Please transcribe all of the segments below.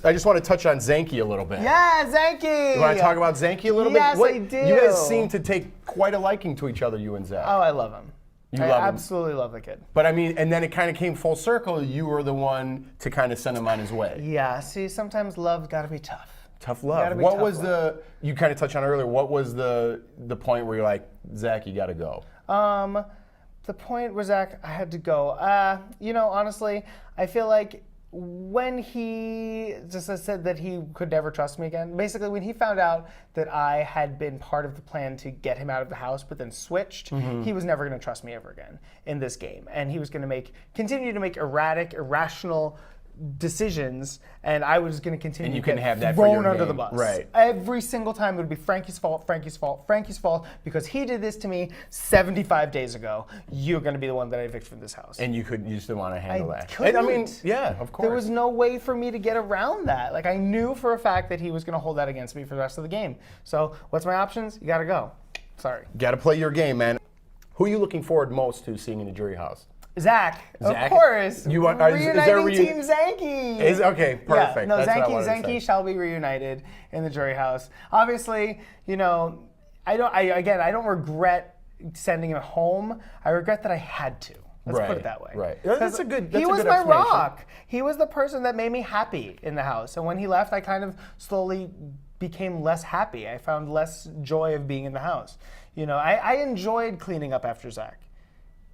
I just want to touch on Zankie a little bit. Yeah, Zankie! You want to talk about Zankie a little bit? Yes, I do. You guys seem to take quite a liking to each other, you and Zach. Oh, I love him. I absolutely love the kid. But I mean, and then it kind of came full circle. You were the one to kind of send him on his way. Yeah, see, sometimes love's got to be tough. Tough love. What was you kind of touched on earlier, what was the point where you're like, Zach, you got to go? The point where Zach, I had to go. Honestly, I feel like when he just said that he could never trust me again, basically when he found out that I had been part of the plan to get him out of the house but then switched, he was never going to trust me ever again in this game. And he was going to continue to make erratic, irrational decisions, and I was going to continue to get thrown under the bus. Right. Every single time it would be Frankie's fault, Frankie's fault, Frankie's fault, because he did this to me 75 days ago. You're going to be the one that I evict from this house. And you just didn't want to handle that. Couldn't. I mean, yeah, of course. There was no way for me to get around that. Like, I knew for a fact that he was going to hold that against me for the rest of the game. So what's my options? You got to go. Sorry. Got to play your game, man. Who are you looking forward most to seeing in the jury house? Zach, of course. Reuniting Team Zankie. Okay, perfect. Yeah, no, That's Zankie shall be reunited in the jury house. Obviously, I don't regret sending him home. I regret that I had to. Let's put it that way. Right. That's a good. He was my rock. He was the person that made me happy in the house. And when he left, I kind of slowly became less happy. I found less joy of being in the house. I enjoyed cleaning up after Zach.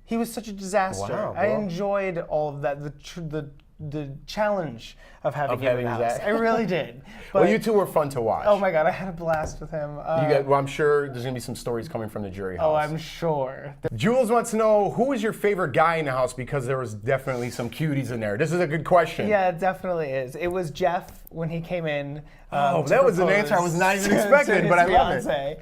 He was such a disaster. Wow, I enjoyed all of that, the challenge of having him in the house. I really did. But you two were fun to watch. Oh my God, I had a blast with him. I'm sure there's going to be some stories coming from the jury house. Oh, I'm sure. Jules wants to know, who was your favorite guy in the house, because there was definitely some cuties in there. This is a good question. Yeah, it definitely is. It was Jeff when he came in. That was an answer I was not even expecting, but I love it.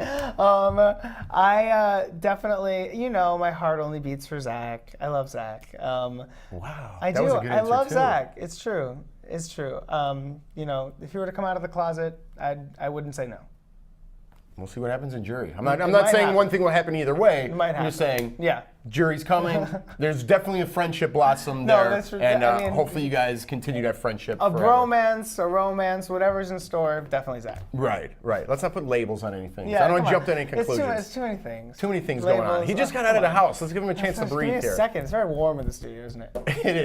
I definitely, my heart only beats for Zach. I love Zach. Wow. I do. I love Zach. It's true. It's true. If he were to come out of the closet, I wouldn't say no. We'll see what happens in jury. I'm not saying one thing will happen either way. It might happen. I'm just saying, jury's coming. There's definitely a friendship blossom there. That's true. And hopefully you guys continue to have friendship forever. A romance, whatever's in store, definitely Zach. Right. Let's not put labels on anything. I don't want to jump to any conclusions. It's too many things. Too many things going on. He just got out of the house. Let's give him a chance to breathe here. Give me a second. It's very warm in the studio, isn't it? It is.